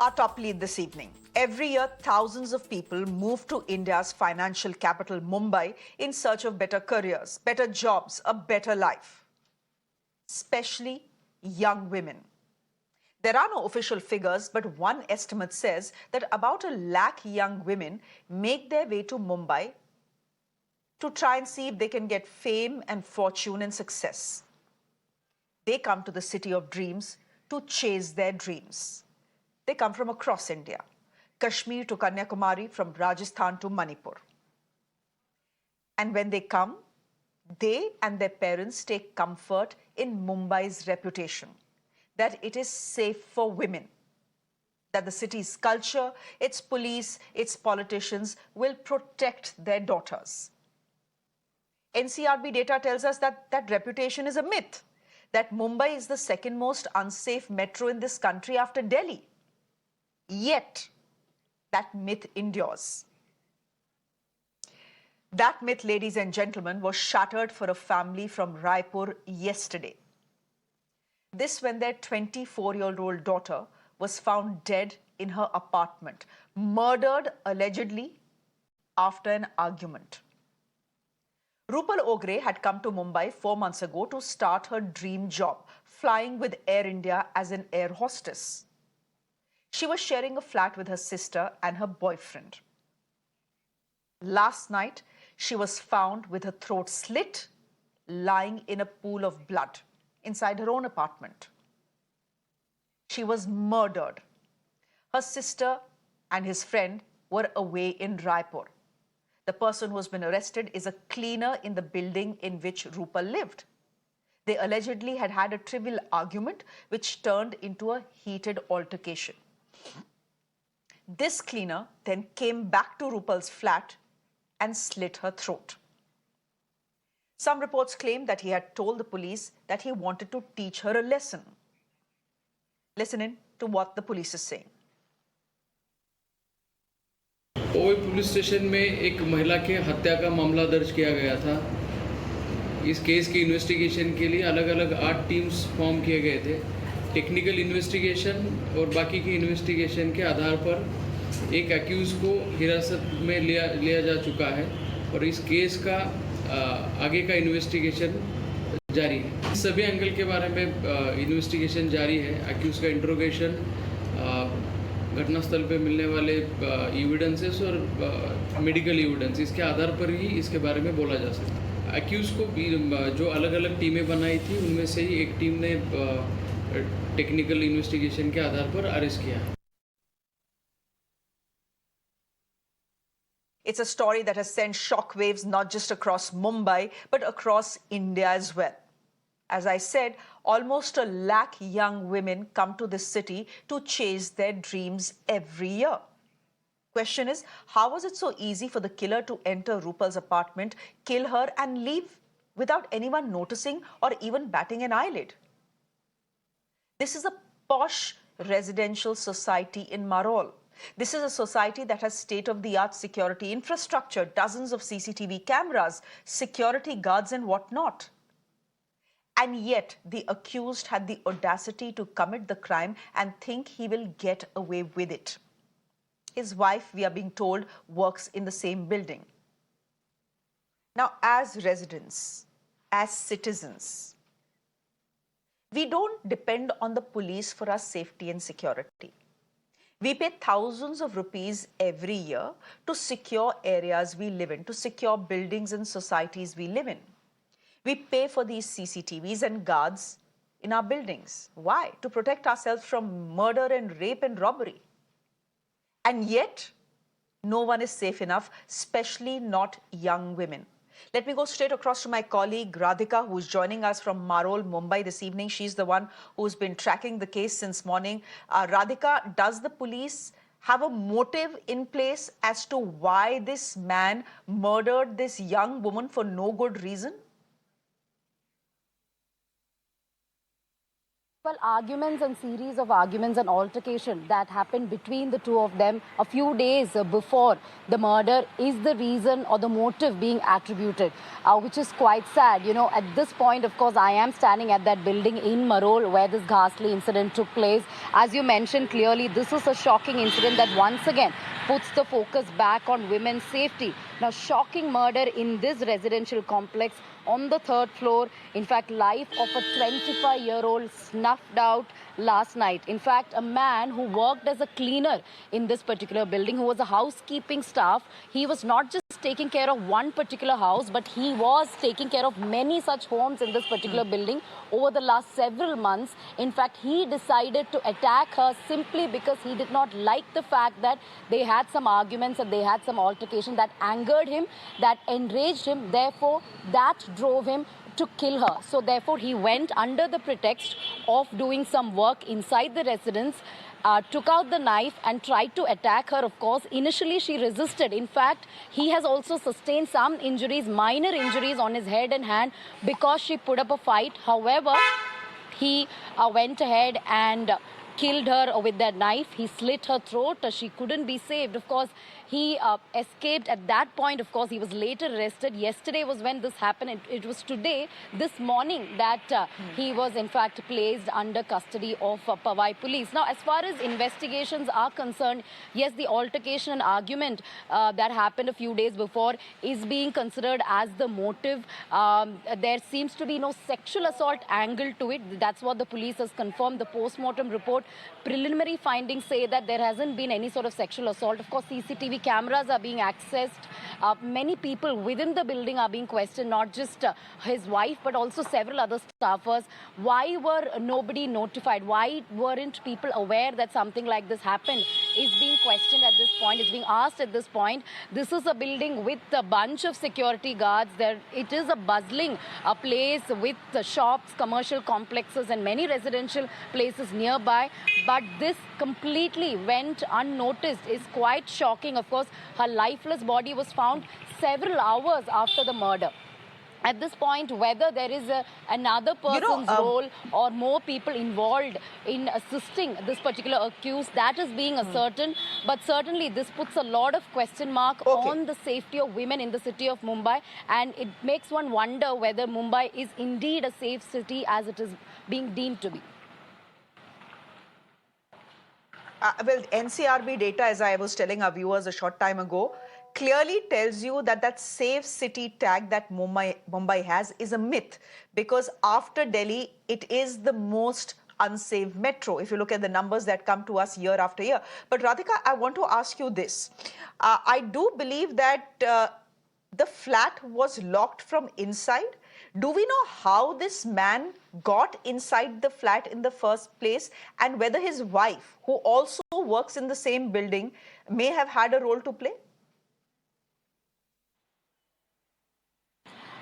Our top lead this evening. Every year, thousands of people move to India's financial capital, Mumbai, in search of better careers, better jobs, a better life. Especially young women. There are no official figures, but one estimate says that about 1 lakh young women make their way to Mumbai to try and see if they can get fame and fortune and success. They come to the city of dreams to chase their dreams. They come from across India, Kashmir to Kanyakumari, from Rajasthan to Manipur. And when they come, they and their parents take comfort in Mumbai's reputation, that it is safe for women, that the city's culture, its police, its politicians will protect their daughters. NCRB data tells us that that reputation is a myth, that Mumbai is the second most unsafe metro in this country after Delhi. Yet, that myth endures. That myth, ladies and gentlemen, was shattered for a family from Raipur yesterday. This when their 24-year-old daughter was found dead in her apartment, murdered allegedly after an argument. Rupal Ogrey had come to Mumbai 4 months ago to start her dream job, flying with Air India as an air hostess. She was sharing a flat with her sister and her boyfriend. Last night, she was found with her throat slit, lying in a pool of blood inside her own apartment. She was murdered. Her sister and his friend were away in Raipur. The person who has been arrested is a cleaner in the building in which Rupal lived. They allegedly had had a trivial argument which turned into a heated altercation. This cleaner then came back to Rupal's flat and slit her throat. Some reports claim that he had told the police that he wanted to teach her a lesson. Listen in to what the police is saying. ओवे police station में एक महिला के हत्या का मामला दर्ज किया गया था। इस केस की इन्वेस्टिगेशन के लिए अलग अलग 8 टीम्स फॉर्म किए गए थे। टेक्निकल इन्वेस्टिगेशन और बाकी की इन्वेस्टिगेशन के आधार पर एक एक्यूज़ को हिरासत में लिया जा चुका है और इस केस का आगे का इन्वेस्टिगेशन जारी है। सभी एंगल के बारे में इन्वेस्टिगेशन जारी है। एक्यूज़ का इंट्रोगेशन, घटनास्थल पे मिलने वाले एविडेंसेस और मेडिकल एविडेंस, इसके आधार पर ही इसके बारे में बोला जा सकता है। एक्यूज़ को जो अलग अलग टीमें बनाई थी उनमें से ही एक टीम ने टेक्निकल इन्वेस्टिगेशन के आधार पर अरेस्ट किया है। It's a story that has sent shockwaves not just across Mumbai, but across India as well. As I said, almost 1 lakh young women come to this city to chase their dreams every year. Question is, how was it so easy for the killer to enter Rupal's apartment, kill her and leave without anyone noticing or even batting an eyelid? This is a posh residential society in Marol. This is a society that has state-of-the-art security infrastructure, dozens of CCTV cameras, security guards and whatnot. And yet, the accused had the audacity to commit the crime and think he will get away with it. His wife, we are being told, works in the same building. Now, as residents, as citizens, we don't depend on the police for our safety and security. We pay thousands of rupees every year to secure areas we live in, to secure buildings and societies we live in. We pay for these CCTVs and guards in our buildings. Why? To protect ourselves from murder and rape and robbery. And yet, no one is safe enough, especially not young women. Let me go straight across to my colleague Radhika, who is joining us from Marol, Mumbai this evening. She's the one who's been tracking the case since morning. Radhika, does the police have a motive in place as to why this man murdered this young woman for no good reason? Well, arguments and series of arguments and altercation that happened between the two of them a few days before the murder is the reason or the motive being attributed, which is quite sad. You know, at this point, of course, I am standing at that building in Marol where this ghastly incident took place. As you mentioned clearly, this is a shocking incident that once again puts the focus back on women's safety. Now, shocking murder in this residential complex on the third floor. In fact, life of a 25-year-old snuffed out last night. In fact, a man who worked as a cleaner in this particular building, who was a housekeeping staff, he was not just taking care of one particular house, but he was taking care of many such homes in this particular building over the last several months. In fact, he decided to attack her simply because he did not like the fact that they had some arguments and they had some altercation that angered him, that enraged him. Therefore, that drove him to kill her. So therefore, he went under the pretext of doing some work inside the residence, took out the knife and tried to attack her. Of course, initially she resisted. In fact, he has also sustained some injuries, minor injuries on his head and hand because she put up a fight. However, he went ahead and killed her with that knife. He slit her throat. She couldn't be saved. Of course, he escaped at that point. Of course, he was later arrested. Yesterday was when this happened. It was today, this morning, that he was in fact placed under custody of Powai police. Now, as far as investigations are concerned, yes, the altercation and argument that happened a few days before is being considered as the motive. There seems to be no sexual assault angle to it. That's what the police has confirmed. The post-mortem report, preliminary findings say that there hasn't been any sort of sexual assault. Of course, CCTV cameras are being accessed. Many people within the building are being questioned, not just his wife, but also several other staffers. Why were nobody notified? Why weren't people aware that something like this happened? Is being questioned at this point. It's being asked at this point. This is a building with a bunch of security guards. It is a bustling place with shops, commercial complexes, and many residential places nearby. But this completely went unnoticed. Is quite shocking. Of course, her lifeless body was found several hours after the murder. At this point, whether there is another person's role or more people involved in assisting this particular accused, that is being ascertained. But certainly, this puts a lot of question mark on the safety of women in the city of Mumbai. And it makes one wonder whether Mumbai is indeed a safe city as it is being deemed to be. Well, NCRB data, as I was telling our viewers a short time ago, clearly tells you that that safe city tag that Mumbai has is a myth, because after Delhi, it is the most unsafe metro, if you look at the numbers that come to us year after year. But Radhika, I want to ask you this. I do believe that the flat was locked from inside. Do we know how this man got inside the flat in the first place, and whether his wife, who also works in the same building, may have had a role to play?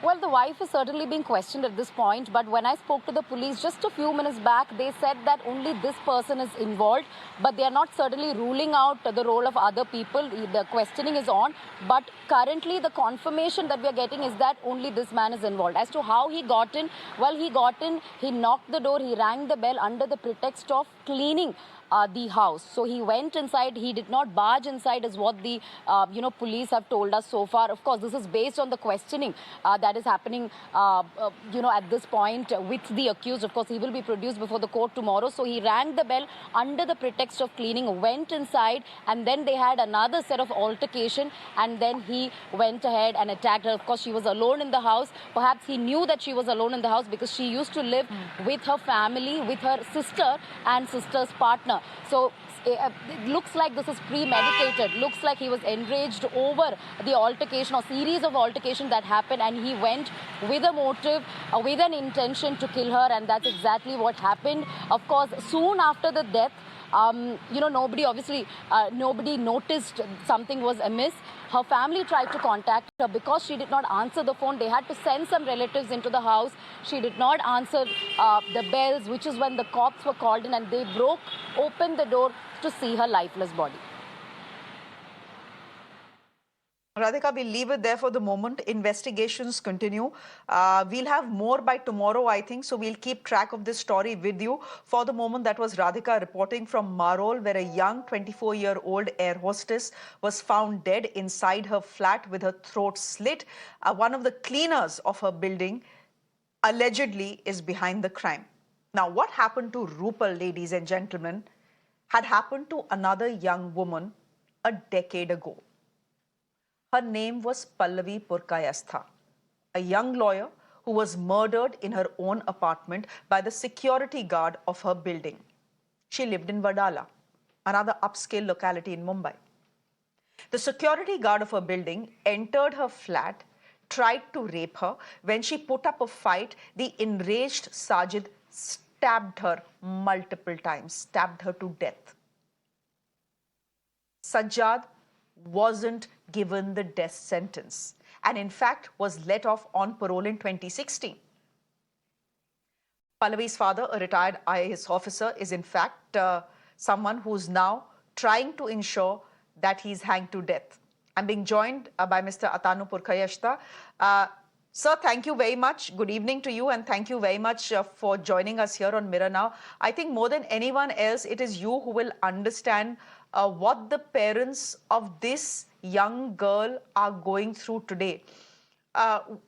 Well, the wife is certainly being questioned at this point, but when I spoke to the police just a few minutes back, they said that only this person is involved, but they are not certainly ruling out the role of other people. The questioning is on, but currently the confirmation that we are getting is that only this man is involved. As to how he got in, well, he got in, he knocked the door, he rang the bell under the pretext of cleaning the house. So he went inside. He did not barge inside, is what the police have told us so far. Of course, this is based on the questioning that is happening at this point with the accused. Of course, he will be produced before the court tomorrow. So he rang the bell under the pretext of cleaning, went inside, and then they had another set of altercation, and then he went ahead and attacked her. Of course, she was alone in the house. Perhaps he knew that she was alone in the house because she used to live with her family, with her sister and sister's partner. So it looks like this is premeditated. Looks like he was enraged over the altercation or series of altercations that happened, and he went with a motive, with an intention to kill her, and that's exactly what happened. Of course, soon after the death, nobody noticed something was amiss. Her family tried to contact her. Because she did not answer the phone, they had to send some relatives into the house. She did not answer the bells, which is when the cops were called in, and they broke open the door to see her lifeless body. Radhika, we'll leave it there for the moment. Investigations continue. We'll have more by tomorrow, I think. So we'll keep track of this story with you. For the moment, that was Radhika reporting from Marol, where a young 24-year-old air hostess was found dead inside her flat with her throat slit. One of the cleaners of her building allegedly is behind the crime. Now, what happened to Rupal, ladies and gentlemen, had happened to another young woman a decade ago. Her name was Pallavi Purkayastha, a young lawyer who was murdered in her own apartment by the security guard of her building. She lived in Vadala, another upscale locality in Mumbai. The security guard of her building entered her flat, tried to rape her. When she put up a fight, the enraged sergeant stabbed her multiple times, stabbed her to death. Sajjad wasn't given the death sentence and in fact was let off on parole in 2016. Pallavi's father, a retired IAS officer, is in fact someone who's now trying to ensure that he's hanged to death. I'm being joined by Mr. Atanu Purkayastha. Sir, thank you very much. Good evening to you and thank you very much for joining us here on Mirror Now. I think more than anyone else, it is you who will understand what the parents of this young girl are going through today.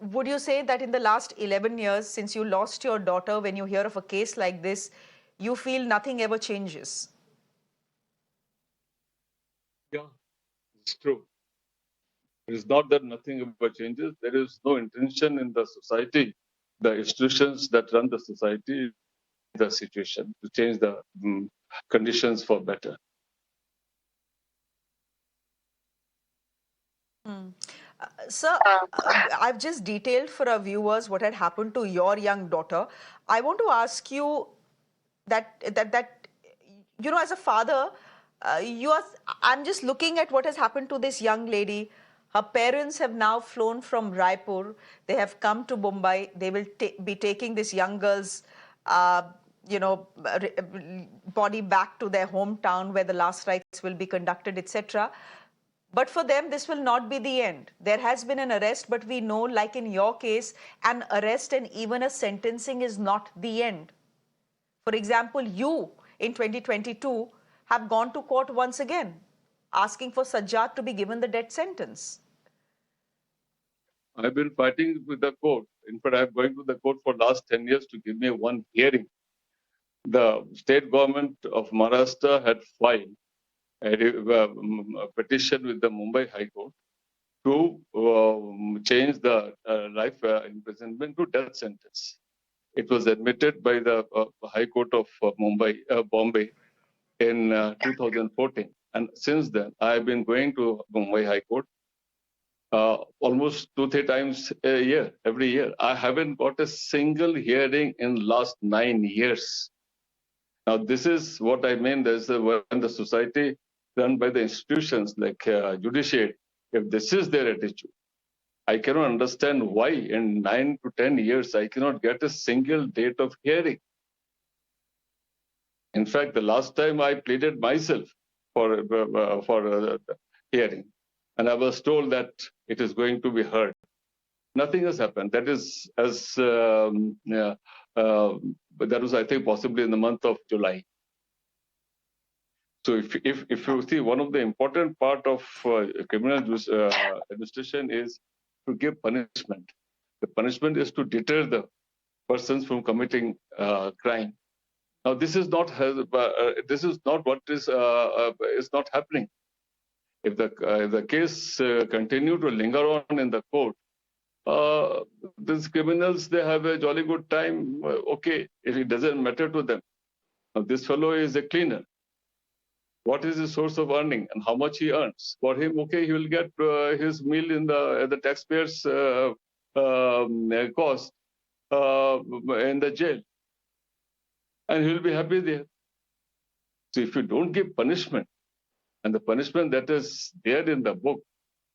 Would you say that in the last 11 years, since you lost your daughter, when you hear of a case like this, you feel nothing ever changes? Yeah, it's true. It is not that nothing ever changes. There is no intention in the society, the institutions that run the society, the situation to change the conditions for better. Sir, I've just detailed for our viewers what had happened to your young daughter. I want to ask you that you know, as a father, I'm just looking at what has happened to this young lady. Her parents have now flown from Raipur. They have come to Mumbai. They will be taking this young girl's, body back to their hometown where the last rites will be conducted, etc. But for them, this will not be the end. There has been an arrest, but we know, like in your case, an arrest and even a sentencing is not the end. For example, you in 2022 have gone to court once again, asking for Sajjad to be given the death sentence. I've been fighting with the court. In fact, I'm going to the court for last 10 years to give me one hearing. The state government of Maharashtra had filed a petition with the Mumbai High Court to change the life imprisonment to death sentence. It was admitted by the High Court of Bombay in 2014. And since then, I've been going to Mumbai High Court almost 2-3 times a year, every year. I haven't got a single hearing in last 9 years. Now, this is what I mean. When the society run by the institutions like judiciary, if this is their attitude, I cannot understand why in 9 to 10 years I cannot get a single date of hearing. In fact, the last time I pleaded myself for hearing, and I was told that it is going to be heard. Nothing has happened. That is that was, I think, possibly in the month of July. So if you see, one of the important part of criminal administration is to give punishment. The punishment is to deter the persons from committing crime. Now, this is not what is not happening. If the case continue to linger on in the court, these criminals, they have a jolly good time. Okay, if it doesn't matter to them. Now, this fellow is a cleaner. What is his source of earning and how much he earns? For him, okay, he will get his meal in the taxpayers' cost in the jail, and he will be happy there. So, if you don't give punishment, and the punishment that is there in the book,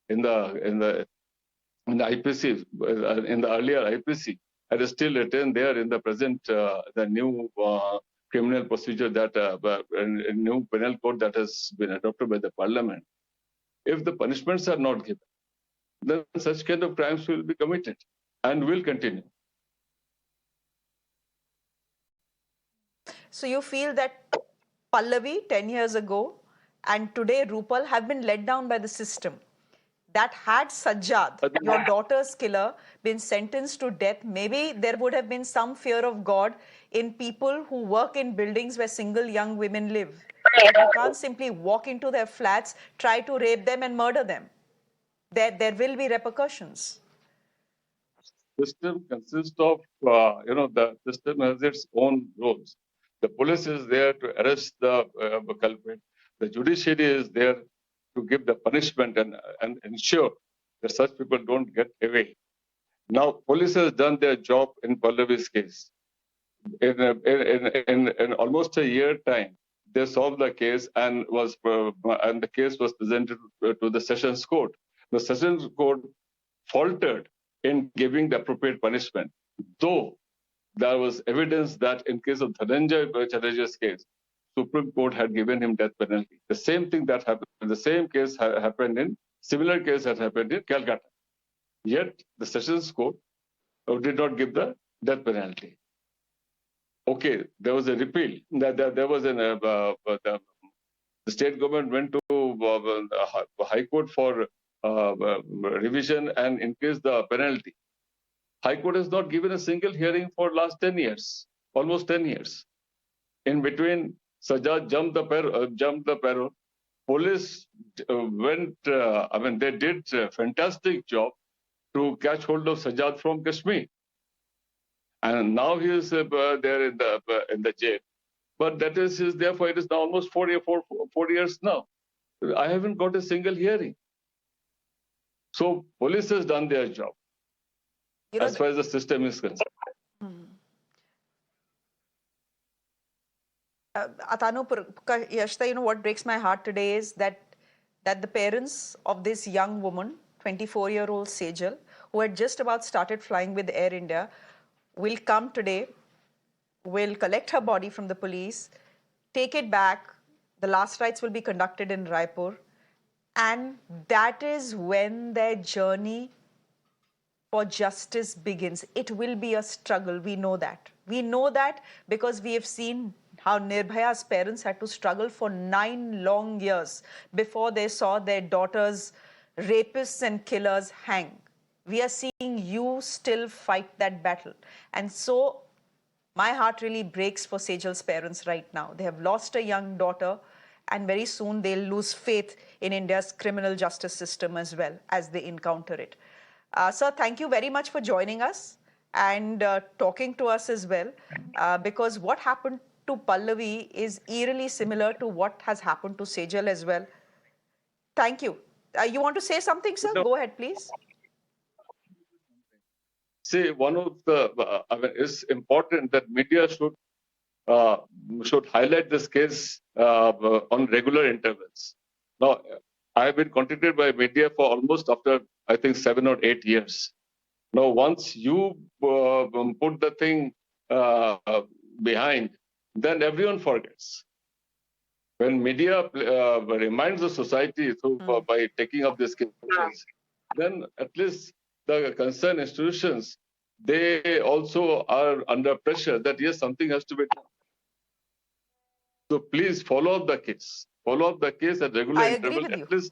in the IPC, in the earlier IPC, it is still written there in the present, the new criminal procedure that a new penal code that has been adopted by the parliament. If the punishments are not given, then such kind of crimes will be committed and will continue. So you feel that Pallavi 10 years ago and today Rupal have been let down by the system. That had Sajjad, your daughter's killer, been sentenced to death, maybe there would have been some fear of God in people who work in buildings where single young women live. You can't simply walk into their flats, try to rape them and murder them. There will be repercussions. System consists of, the system has its own rules. The police is there to arrest the culprit. The judiciary is there to give the punishment and ensure that such people don't get away. Now, police has done their job in Pallavi's case. In almost a year time, they solved the case and the case was presented to the Sessions Court. The Sessions Court faltered in giving the appropriate punishment, though there was evidence that in case of Dhananjay Chatterjee's case, Supreme Court had given him death penalty. The same thing that happened, the same case happened in, similar case had happened in Calcutta. Yet the Sessions Court did not give the death penalty. Okay, there was a repeal. There was the state government went to the High Court for revision and increase the penalty. High Court has not given a single hearing for last 10 years, almost 10 years. In between, Sajjad jumped the parole. Police they did a fantastic job to catch hold of Sajjad from Kashmir. And now he is there in the jail. But that is therefore it is now almost 4 years now. I haven't got a single hearing. So police has done their job as far as the system is concerned. Atanu Purkayastha, what breaks my heart today is that the parents of this young woman, 24-year-old Sejal, who had just about started flying with Air India, will come today, will collect her body from the police, take it back. The last rites will be conducted in Raipur. And that is when their journey for justice begins. It will be a struggle. We know that. We know that because we have seen how Nirbhaya's parents had to struggle for 9 long years before they saw their daughters, rapists and killers hang. We are seeing you still fight that battle. And so my heart really breaks for Sejal's parents right now. They have lost a young daughter, and very soon they'll lose faith in India's criminal justice system as well as they encounter it. Sir, thank you very much for joining us and talking to us as well, because what happened to Pallavi is eerily similar to what has happened to Sejal as well. Thank you. You want to say something, sir? Go ahead, please. See, one of the, it's important that media should highlight this case on regular intervals. Now, I have been contacted by media for almost after, I think, 7 or 8 years. Now, once you put the thing behind, then everyone forgets. When media reminds the society by taking up this case, then at least the concerned institutions, they also are under pressure that yes, something has to be done. So please follow up the case. Follow up the case at regular intervals,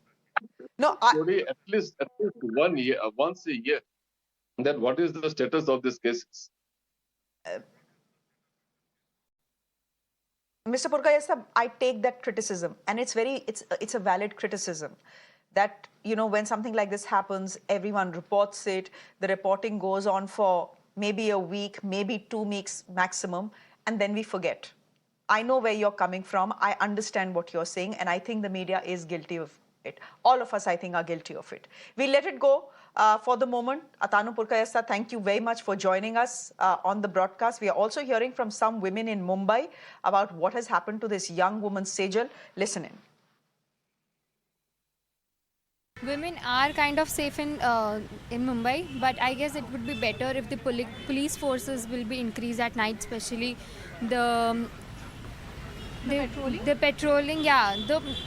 at least 1 year, once a year. Then what is the status of these cases? Mr. Purkayastha, I take that criticism, and it's a valid criticism. That, when something like this happens, everyone reports it. The reporting goes on for maybe a week, maybe 2 weeks maximum, and then we forget. I know where you're coming from. I understand what you're saying, and I think the media is guilty of it. All of us, I think, are guilty of it. We let it go for the moment. Atanu Purkayastha, thank you very much for joining us on the broadcast. We are also hearing from some women in Mumbai about what has happened to this young woman, Sejal. Listen in. Women are kind of safe in Mumbai, but I guess it would be better if the police forces will be increased at night, especially the patrolling. Yeah,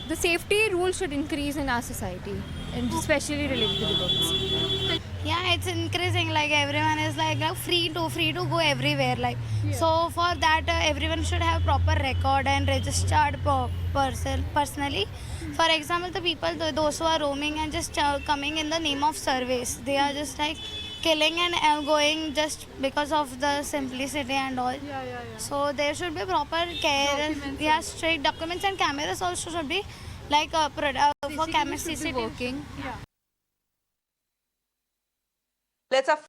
the safety rules should increase in our society. and especially related to the books. Yeah, it's increasing. Like everyone is like free to go everywhere. Like so for that, everyone should have proper record and registered personally. For example, the people those who are roaming and just coming in the name of service, they are just like killing and going just because of the simplicity and all. So there should be proper care. Yeah, strict documents and cameras also should be like for cameras CCTV should be working. Let's have